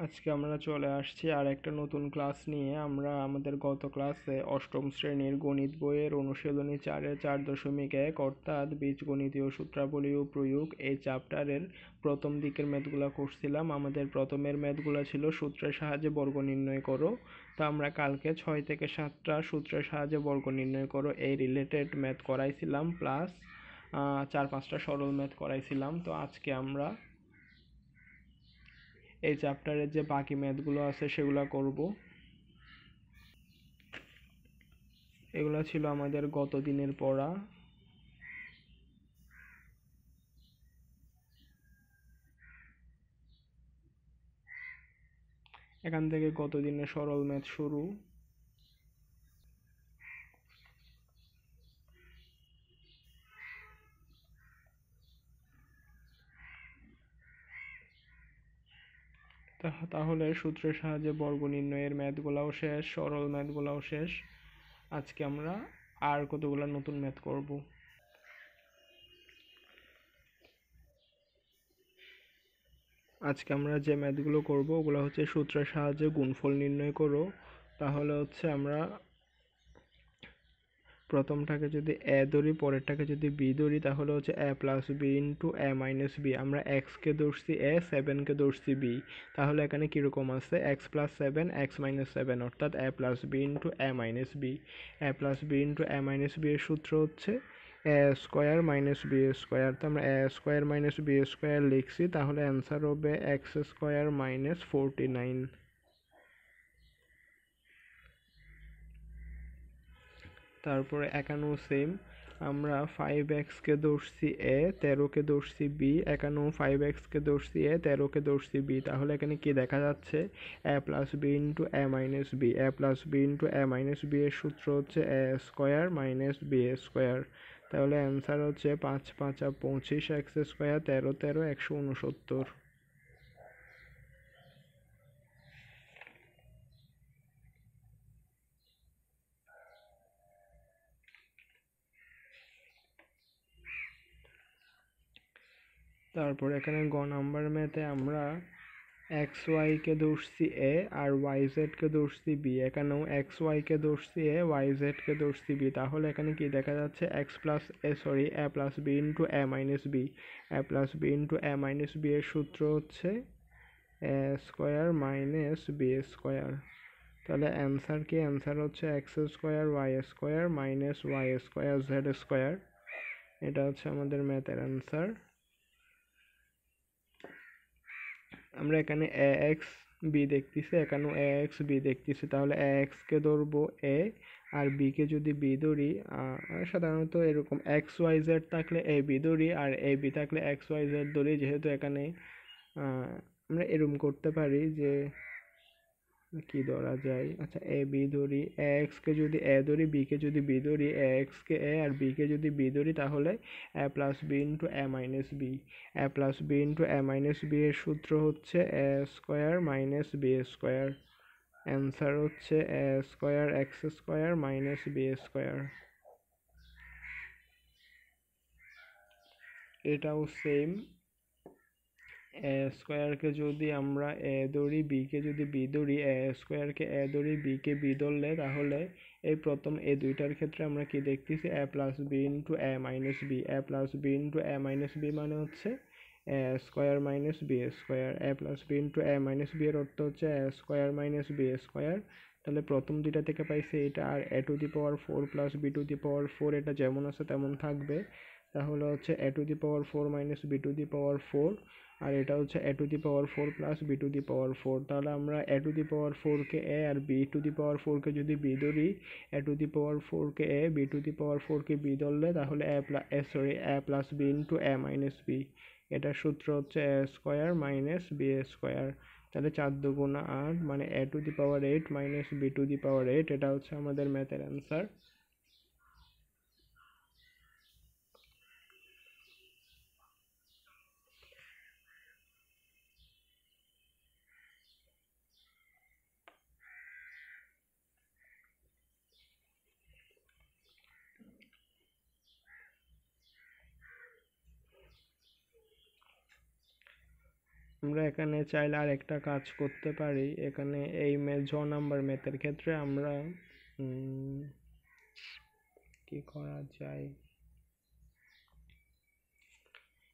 আজকে আমরা চলে আসছি আর একটা নতুন ক্লাস নিয়ে। আমরা আমাদের গত ক্লাসে অষ্টম শ্রেণীর গণিত বইয়ের অনুশীলনী 4-এর 4.1 অর্থাৎ বীজগণিতীয় সূত্রাবলী ও প্রয়োগ এই চ্যাপ্টারের প্রথম দিকের ম্যাথগুলো করছিলাম। আমাদের প্রথমের ম্যাথগুলো ছিল সূত্রের সাহায্যে বর্গ নির্ণয় করো। তো আমরা কালকে 6 থেকে 7টা সূত্রের সাহায্যে বর্গ নির্ণয় করো এই রিলেটেড ম্যাথ করাইছিলাম, প্লাস 4-5টা সরল ম্যাথ করাইছিলাম। তো আজকে আমরা এই চ্যাপ্টারের যে বাকি ম্যাথগুলো আছে সেগুলো করব। এগুলো ছিল আমাদের গত দিনের পড়া। এখান থেকে গত দিনের সরল ম্যাথ শুরু। তাহলে সূত্রের সাহায্যে বর্গ নির্ণয়ের ম্যাথগুলোও শেষ, সরল ম্যাথগুলোও শেষ। আজকে আমরা আর কতগুলো নতুন ম্যাথ করব। আজকে আমরা যে ম্যাথগুলো করব ওগুলো হচ্ছে সূত্রের সাহায্যে গুণফল নির্ণয় করো। তাহলে হচ্ছে আমরা প্রথমটাকে যদি এ ধরি, পরেরটাকে যদি বি ধরি, তাহলে হচ্ছে এ প্লাস বি ইন্টু এ মাইনাস বি। আমরা এক্সকে ধরছি এ, 7কে ধরছি বি। তাহলে এখানে কীরকম আছে? এক্স প্লাস 7 এক্স মাইনাস 7, অর্থাৎ এ প্লাস বি ইন্টু এ মাইনাস বি। এ প্লাস বি ইন্টু এ মাইনাস বি এর সূত্র হচ্ছে এ স্কোয়ার মাইনাস বি স্কোয়ার। তো আমরা এ স্কোয়ার মাইনাস বি স্কোয়ার লিখছি, তাহলে অ্যান্সার হবে এক্স স্কোয়ার মাইনাস 49। তারপরে এখানেও সেম, আমরা 5x-কে ধরছি এ, 13কে ধরছি বি। এখানেও 5x-কে ধরছি এ, 13কে ধরছি বি। তাহলে এখানে কি দেখা যাচ্ছে? A plus B into A minus B. A plus B into A minus B এর সূত্র হচ্ছে এ স্কোয়ার মাইনাস বি স্কোয়ার। তাহলে অ্যান্সার হচ্ছে 5 5 25, এক্স স্কোয়ার 13 13 169। তারপর এখানে গ নাম্বার ম্যাথে আমরা এক্স ওয়াইকে ধরছি এ আর ওয়াই জেডকে ধরছি বি। এখানেও এক্স ওয়াইকে ধরছি এ, ওয়াই জেডকে ধরছি বি। তাহলে এখানে কি দেখা যাচ্ছে? A plus B into A minus B. A plus B into A minus B এর সূত্র হচ্ছে এ স্কোয়ার মাইনাস বি স্কোয়ার। তাহলে অ্যান্সার কি? অ্যান্সার হচ্ছে x square Y square minus y square z square. এটা হচ্ছে আমাদের ম্যাথের অ্যান্সার। আমরা এখানে এ এক্স বি দেখতেছি, এখানেও এ এক্স বি দেখতেছি। তাহলে এ এক্সকে ধরবো এ, আর বিকে যদি বি ধরি, সাধারণত এরকম এক্স ওয়াই জেড থাকলে এ বি ধরি, আর এ বি থাকলে এক্স ওয়াই জেড ধরি। যেহেতু এখানে আমরা এরকম করতে পারি যে কি ধরা যায়, আচ্ছা এ বি ধরি, এ এক্সকে যদি এ ধরি, বিকে যদি বি ধরি, এ এক্সকে এ আর বিকে যদি বি ধরি, তাহলে A plus B into A minus B. A plus B into A minus B এর সূত্র হচ্ছে এ square minus B square. Answer হচ্ছে এ square x square minus B square. এটাও সেম, এ স্কোয়ারকে যদি আমরা এ ধরি, বিকে যদি বি ধরি, এ স্কোয়ারকে এ ধরি, বিকে বি ধরলে, তাহলে এই প্রথম এই দুইটার ক্ষেত্রে আমরা কি দেখতেছি? A plus B into A minus B. A plus B into A minus B মানে হচ্ছে এ square minus B square. A plus B into A minus B এর অর্থ হচ্ছে এ স্কোয়ার মাইনাস বি স্কোয়ার। তাহলে প্রথম দুইটা থেকে পাইছি এটা, আর A to the power 4 plus B to the power 4 এটা যেমন আছে তেমন থাকবে। তাহলে হচ্ছে A to the power 4 minus B to the power 4, আর এটা হচ্ছে A to the power 4 plus B to the power 4। তাহলে আমরা এ টু দি পাওয়ার 4-কে এ আর বি টু দি পাওয়ার 4-কে যদি বি ধরি, এ টু দি পাওয়ার 4-কে A, B to the power 4-কে বি ধরলে, তাহলে A plus B into A minus B. এটার সূত্র হচ্ছে এ স্কোয়ার মাইনাস বি স্কোয়ার। তাহলে 4 2 8, মানে A to the power 8 minus B to the power 8। এটা হচ্ছে আমাদের ম্যাথের অ্যান্সার। আমরা এখানে চাইলে আর একটা কাজ করতে পারি। এখানে এই নাম্বার ম্যাথের ক্ষেত্রে আমরা কি করা যায়,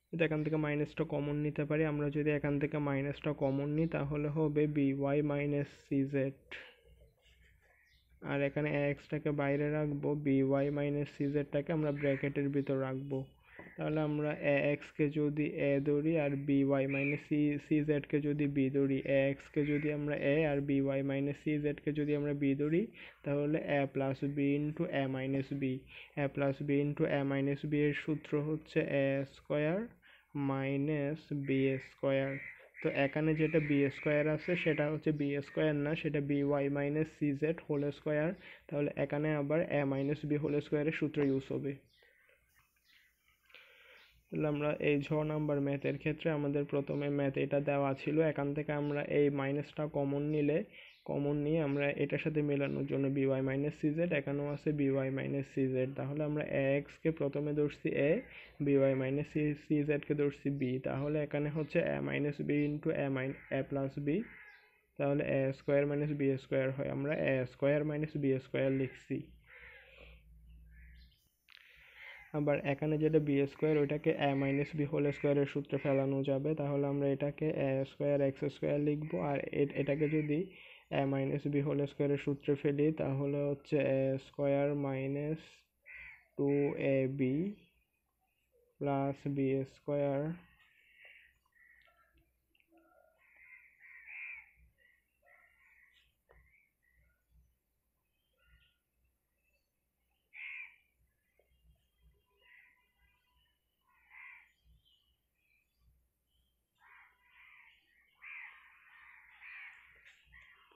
যদি এখান থেকে মাইনাসটা কমন নিতে পারি, আমরা যদি এখান থেকে মাইনাসটা কমন নিই তাহলে হবে by মাইনাস cz, আর এখানে টাকে বাইরে রাখবো, by মাইনাস cz-টাকে আমরা ব্র্যাকেটের ভিতর রাখবো। তাহলে আমরা কে যদি a ধরি আর by মাইনাস cz কে যদি b ধরি, কে যদি আমরা a আর by মাইনাস cz কে যদি আমরা b ধরি, তাহলে a plus b into a minus b, a plus b into a minus b এর সূত্র হচ্ছে a square minus b square. তো এখানে যেটা বি স্কোয়ার আছে সেটা হচ্ছে বি স্কোয়ার না, সেটা by minus cz whole square. তাহলে এখানে আবার a মাইনাস b হোল স্কোয়ারের সূত্র ইউজ হবে। তাহলে আমরা এই নাম্বার ম্যাথের ক্ষেত্রে আমাদের প্রথমে ম্যাথ এটা দেওয়া ছিল, এখান থেকে আমরা এই মাইনাসটা কমন নিয়ে আমরা এটার সাথে মেলানোর জন্য by মাইনাস cz, এখানেও আছে by মাইনাস cz, তাহলে আমরা কে প্রথমে ধরছি a, by মাইনাস cz কে ধরছি b, তাহলে এখানে হচ্ছে a minus b into a plus b, তাহলে a square minus b square হয়, আমরা a square minus b square লিখছি। আবার এখানে যেটা বি স্কোয়ার ওইটাকে a মাইনাস বি হোল স্কোয়ারের সূত্রে ফেলানো যাবে, তাহলে আমরা এটাকে a স্কোয়ার এক্স স্কোয়ার লিখবো, আর এটাকে যদি a মাইনাস বি হোল স্কোয়ারের সূত্রে ফেলি তাহলে হচ্ছে a square minus 2ab plus B square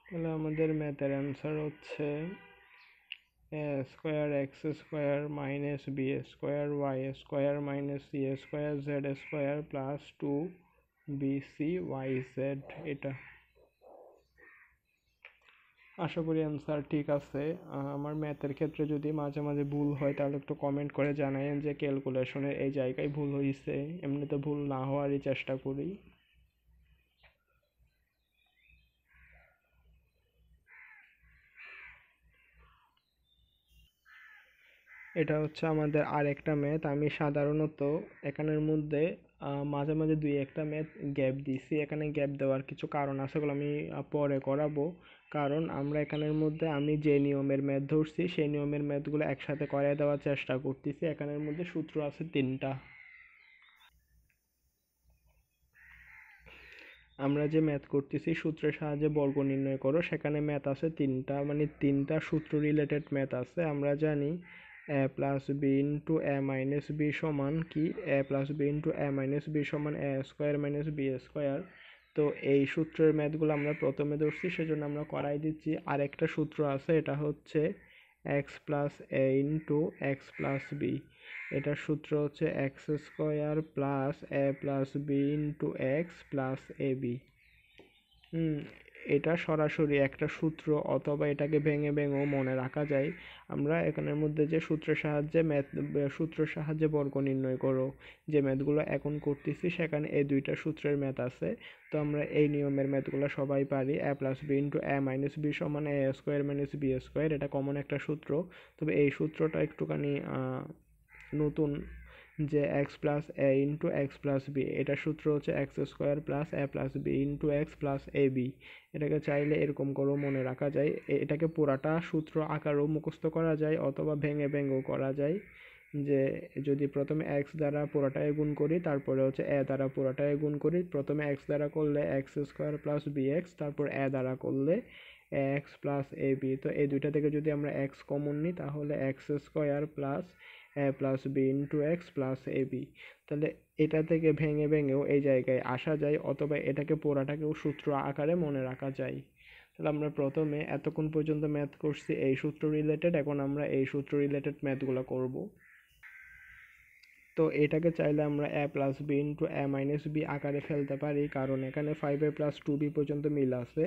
তাহলে আমাদের ম্যাথের অ্যান্সার হচ্ছে a square x square minus B square Y square minus c square z square plus 2bc yz। এটা আশা করি অ্যান্সার ঠিক আছে। আমার ম্যাথের ক্ষেত্রে যদি মাঝে মাঝে ভুল হয় তাহলে একটু কমেন্ট করে জানায়েন যে ক্যালকুলেশনের এই জায়গায় ভুল হয়েছে, এমনিতে ভুল না হওয়ারই চেষ্টা করি। এটা হচ্ছে আমাদের আরেকটা ম্যাথ। আমি সাধারণত এখানের মধ্যে মাঝে মাঝে দুই একটা ম্যাথ গ্যাপ দিছি, এখানে গ্যাপ দেওয়ার কিছু কারণ আছে, ওগুলো আমি পরে করাবো। কারণ আমরা এখানের মধ্যে আমি যে নিয়মের ম্যাথ ধরছি সেই নিয়মের ম্যাথগুলো একসাথে করায় দেওয়ার চেষ্টা করতেছি। এখানের মধ্যে সূত্র আছে 3টা। আমরা যে ম্যাথ করতেছি সূত্রের সাহায্যে বর্গ নির্ণয় করো, সেখানে ম্যাথ আছে 3টা, মানে 3টা সূত্র রিলেটেড ম্যাথ আছে। আমরা জানি a plus B into a minus B সমান কি, a plus B into a minus B সমান a square minus B square. তো এই সূত্রের ম্যাথগুলো আমরা প্রথমে ধরছি সেজন্য আমরা করাই দিচ্ছি। আরেকটা সূত্র আছে, এটা হচ্ছে X plus A into x plus B, এটার সূত্র হচ্ছে x square plus A plus B into x plus A B. এটা সরাসরি একটা সূত্র, অথবা এটাকে ভেঙে ভেঙেও মনে রাখা যায়। আমরা এখানের মধ্যে যে সূত্রের সাহায্যে বর্গ নির্ণয় করো যে ম্যাথগুলো এখন করতেছি সেখানে এই দুইটা সূত্রের ম্যাথ আছে। তো আমরা এই নিয়মের ম্যাথগুলো সবাই পারি। a plus B into a minus B সমান a square minus B square, এটা কমন একটা সূত্র। তবে এই সূত্রটা একটুখানি নতুন, যে X plus A into x plus B, এটার সূত্র হচ্ছে x square plus A plus B into x plus A B. এটাকে চাইলে এরকম করেও মনে রাখা যায়, এটাকে পুরাটা সূত্র আকারেও মুখস্থ করা যায় অথবা ভেঙে ভেঙেও করা যায়। যে যদি প্রথমে এক্স দ্বারা পুরোটাই গুণ করি, তারপরে হচ্ছে এ দ্বারা পুরোটাই গুণ করি। প্রথমে এক্স দ্বারা করলে x square plus B x, তারপর এ দ্বারা করলে এক্স প্লাস এ বি। তো এই দুইটা থেকে যদি আমরা এক্স কমন নিই তাহলে X square plus A plus B into x plus A B. তাহলে এটা থেকে ভেঙে ভেঙেও এই জায়গায় আসা যায়, অথবা এটাকে পুরাটাকেও সূত্র আকারে মনে রাখা যায়। তাহলে আমরা প্রথমে এতক্ষণ পর্যন্ত ম্যাথ করছি এই সূত্র রিলেটেড, এখন আমরা এই সূত্র রিলেটেড ম্যাথগুলো করব। তো এটাকে চাইলে আমরা a plus B into a minus b আকারে ফেলতে পারি, কারণ এখানে 5a প্লাস 2b পর্যন্ত মিল আছে,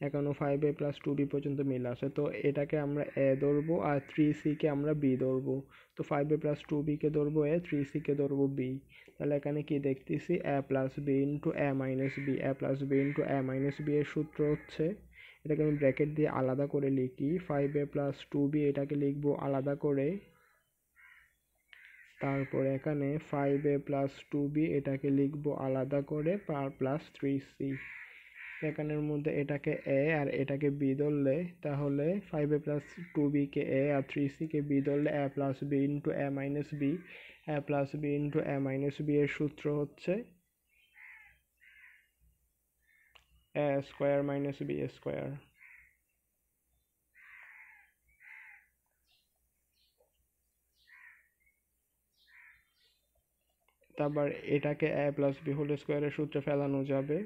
এখানেও 5a প্লাস 2b পর্যন্ত মিল আছে। তো এটাকে আমরা a ধরবো আর 3c কে আমরা b ধরবো। তো 5a প্লাস 2b কে ধরবো a, 3c কে ধরবো b। তাহলে এখানে কি দেখতেছি a plus B into a minus b, a plus B into a minus B এর সূত্র হচ্ছে, এটাকে আমি ব্র্যাকেট দিয়ে আলাদা করে লিখি, 5a প্লাস 2b এটাকে লিখবো আলাদা করে, তারপর এখানে 5a প্লাস 2b এটাকে লিখবো আলাদা করে প্লাস 3c। এখানের মধ্যে এটাকে a আর এটাকে b ধরলে তাহলে 5a প্লাস 2b কে a আর 3c কে b ধরলে a plus b into a minus b, a plus b into a minus b এর সূত্র হচ্ছে a square minus b square. তারপর এটাকে a প্লাস b হোল স্কোয়ারের সূত্রে ফেলানো যাবে,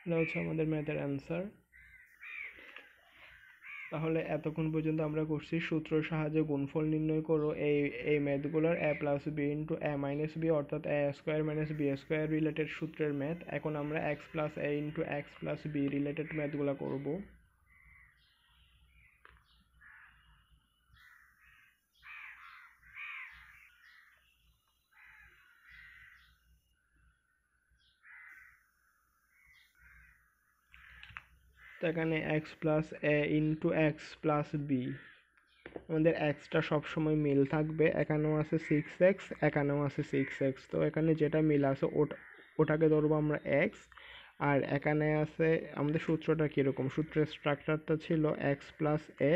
এটা হচ্ছে আমাদের ম্যাথের অ্যান্সার। তাহলে এতক্ষণ পর্যন্ত আমরা করছি সূত্রের সাহায্যে গুণফল নির্ণয় করো এই ম্যাথগুলোর a plus B into a minus b অর্থাৎ a square minus B square related সূত্রের ম্যাথ। এখন আমরা x plus a into x plus b related ম্যাথগুলো করবো। তো এখানে x plus a into x plus b, আমাদের এক্সটা সবসময় মিল থাকবে, এখানেও আছে 6x এখানেও আছে 6x, তো এখানে যেটা মিল আছে ওটাকে ধরবো আমরা x, আর এখানে আছে আমাদের সূত্রটা কীরকম, সূত্রের স্ট্রাকচারটা ছিল x plus a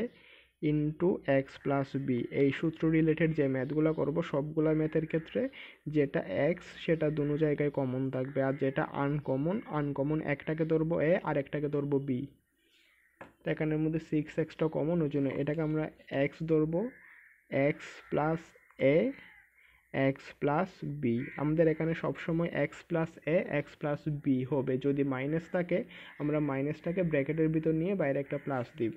into x plus b. এই সূত্র রিলেটেড যে ম্যাথগুলো করব সবগুলো ম্যাথের ক্ষেত্রে যেটা এক্স সেটা দুনো জায়গায় কমন থাকবে, আর যেটা আনকমন একটাকে ধরবো a আর একটাকে ধরবো b। তো এখানের মধ্যে 6xটা কমন, ওই জন্য এটাকে আমরা x ধরবো, x plus a x plus b. আমাদের এখানে সবসময় এক্স প্লাস এ এক্স প্লাস বি হবে, যদি মাইনাস থাকে আমরা মাইনাসটাকে ব্র্যাকেটের ভিতর নিয়ে বাইরে একটা প্লাস দিব।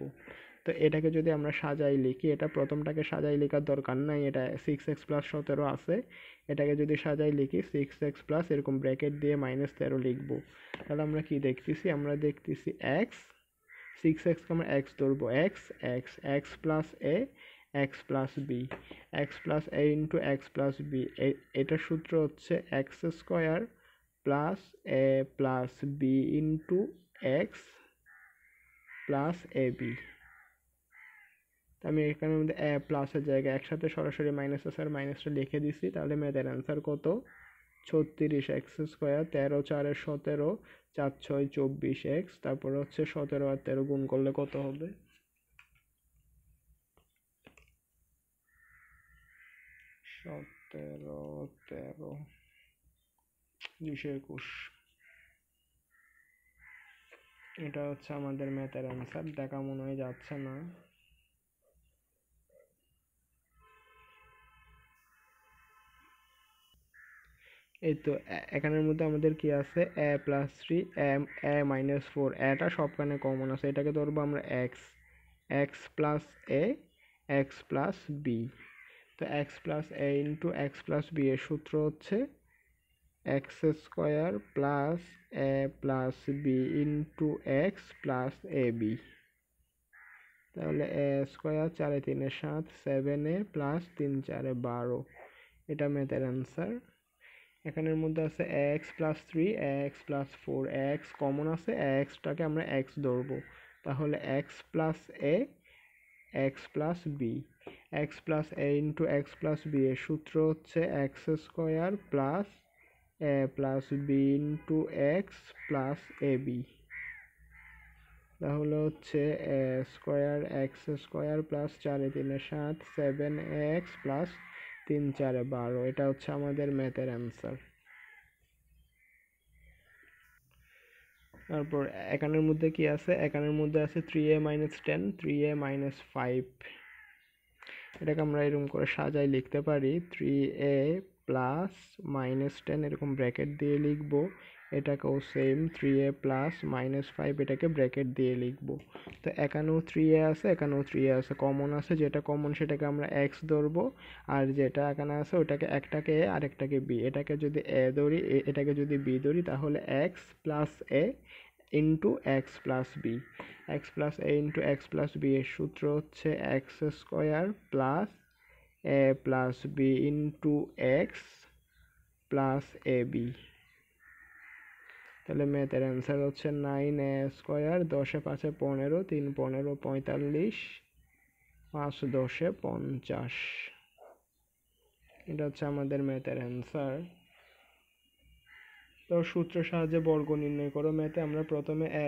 তো এটাকে যদি আমরা সাজাই লিখি, এটা প্রথমটাকে সাজাই লেখার দরকার নাই, এটা 6x প্লাস 17 আছে, এটাকে যদি সাজাই লিখি 6x প্লাস এরকম ব্র্যাকেট দিয়ে -13 লিখবো, তাহলে আমরা কি দেখতেছি, আমরা দেখতেছি এক্স 6x কে আমরা x ধরবো, x plus A x plus B, X plus A into x plus B, এটার সূত্র হচ্ছে x square plus A plus B into x plus A B. আমি এখানের মধ্যে এ প্লাসের জায়গায় একসাথে সরাসরি মাইনাস আছে আর মাইনাসটা লিখে দিছি, তাহলে ম্যাথের অ্যান্সার কত, 36x স্কোয়ার 13 4 17 4 6 24x, তারপরে হচ্ছে 17 আর 13 গুণ করলে কত হবে, 17 13 221। এটা হচ্ছে আমাদের ম্যাথের অ্যান্সার, দেখা মনে হয় যাচ্ছে না। এই তো এখানের মধ্যে আমাদের কি আছে, a প্লাস 3 a মাইনাস 4, এটা সবখানে কমন আছে, এটাকে ধরবো আমরা x plus a x plus b। তো x plus a into x plus b এর সূত্র হচ্ছে x square plus A plus B into x plus A B. তাহলে এ স্কোয়ার 4 3 7 7a প্লাস 3 4 12, এটা ম্যাথের অ্যান্সার। এখানের মধ্যে আছে X plus 3 X plus 4, X common আছে, এক্সটাকে আমরা এক্স ধরবো, তাহলে X plus A x plus B, X plus A into x plus B এর সূত্র হচ্ছে x square plus A plus B into x plus A B. তাহলে হচ্ছে এ square x square plus 4 3 7 7x plus 3 4 12, এটা হচ্ছে আমাদের ম্যাথের অ্যান্সার। তারপর এখানের মধ্যে কি আছে, এখানের মধ্যে আছে 3a minus 10 3a minus 5, এটাকে আমরা এরকম করে সাজাই লিখতে পারি 3a প্লাস -10 এরকম ব্র্যাকেট দিয়ে লিখবো। এটাকেও সেম 3a প্লাস -5 এটাকে ব্র্যাকেট দিয়ে লিখবো। তো এখানেও 3a আছে, এখানেও 3a আছে, কমন আছে, যেটা কমন সেটাকে আমরা x ধরবো, আর যেটা এখানে আছে ওটাকে একটাকে a আরেকটাকে b। এটাকে যদি a ধরি, এটাকে যদি b ধরি, তাহলে x plus a into x plus B. X plus A into x plus B এর সূত্র হচ্ছে x square plus A plus B into x plus A B. তাহলে ম্যাথের অ্যান্সার হচ্ছে 9a স্কোয়ার, 10 এ 5 এ 15, 3 15 45, 5 10 এ 50। এটা হচ্ছে আমাদের ম্যাথের অ্যান্সার। তো সূত্রের সাহায্যে বর্গ নির্ণয় করো ম্যাথে আমরা প্রথমে এ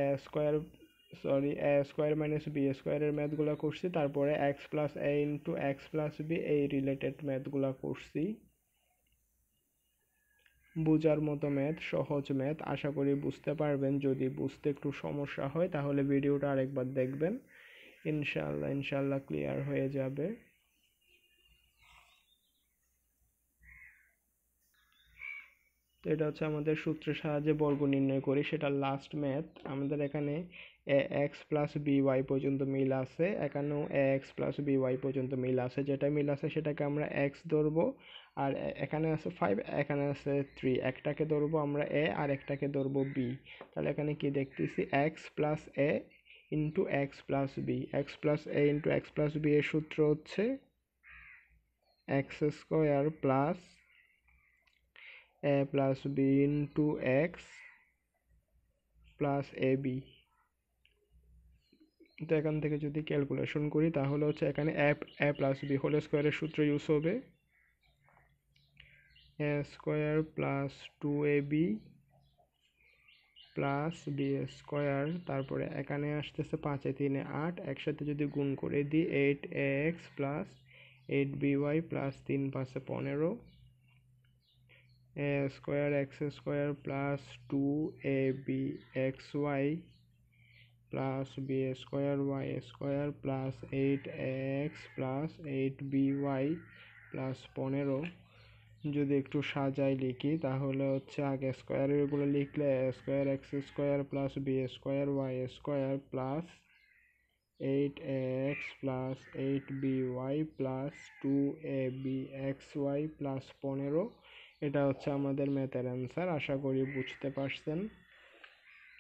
স্কোয়ার মাইনাস বি স্কোয়ারের ম্যাথগুলো করছি, তারপরে x plus A into x plus b এই রিলেটেড ম্যাথগুলো করছি। বোঝার মতো ম্যাথ, সহজ ম্যাথ, আশা করি বুঝতে পারবেন। যদি বুঝতে একটু সমস্যা হয় তাহলে ভিডিওটা আরেকবার দেখবেন, ইনশাল্লাহ ক্লিয়ার হয়ে যাবে। তো এটা হচ্ছে আমাদের সূত্রের সাহায্যে বর্গ নির্ণয় করি, সেটা লাস্ট ম্যাথ। আমাদের এখানে এ এক্স প্লাস বি ওয়াই পর্যন্ত মিল আছে, এখানেও এ এক্স প্লাস বি ওয়াই পর্যন্ত মিল আছে। যেটা মিল আছে সেটাকে আমরা এক্স ধরবো, আর এখানে আছে 5, এখানে আছে 3, একটাকে ধরবো আমরা এ আর একটাকে ধরবো বি। তাহলে এখানে কি দেখতেছি, X plus A into x plus B. X plus A into x plus B এর সূত্র হচ্ছে x square plus a plus B into x plus A B. তো এখান থেকে যদি ক্যালকুলেশন করি তাহলে হচ্ছে এখানে এ প্লাস বি হোল স্কোয়ারের সূত্র ইউজ হবে, A square plus 2ab plus B square. তারপরে এখানে আসতেছে 5 এ 3 এ 8, একসাথে যদি গুণ করে দিই 8ax প্লাস 8by প্লাস 3 5 এ 15, a square x square plus 2abxy plus B square Y square plus 8x plus 8by plus 15। যদি একটু সাজাই লিখি তাহলে হচ্ছে আগে স্কোয়ারেরগুলো লিখলে A square x square plus B square Y square plus 8x plus 8by plus 2abxy plus 15। এটা হচ্ছে আমাদের ম্যাথের অ্যান্সার। আশা করি বুঝতে পারছেন।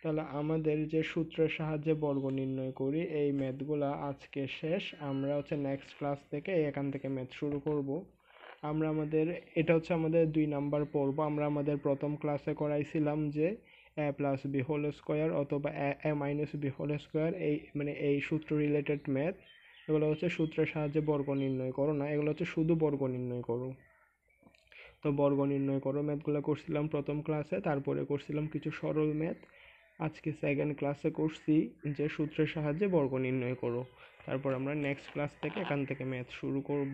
তাহলে আমাদের যে সূত্রের সাহায্যে বর্গ নির্ণয় করি এই ম্যাথগুলা আজকে শেষ। আমরা হচ্ছে নেক্সট ক্লাস থেকে এখান থেকে ম্যাথ শুরু করব। এটা হচ্ছে আমাদের 2 নাম্বার পর্ব। আমরা আমাদের প্রথম ক্লাসে করাইছিলাম যে এ প্লাস বি হোল স্কোয়ার অথবা এ মাইনাস বি হোল স্কোয়ার, এই সূত্র রিলেটেড ম্যাথ। এগুলো হচ্ছে সূত্রের সাহায্যে বর্গ নির্ণয় করো না, এগুলো হচ্ছে শুধু বর্গ নির্ণয় করো। তো বর্গ নির্ণয় করো ম্যাথগুলো করছিলাম প্রথম ক্লাসে, তারপরে করছিলাম কিছু সরল ম্যাথ। আজকে সেকেন্ড ক্লাসে করছি যে সূত্রের সাহায্যে বর্গ নির্ণয় করো। তারপর আমরা নেক্সট ক্লাস থেকে এখান থেকে ম্যাথ শুরু করব।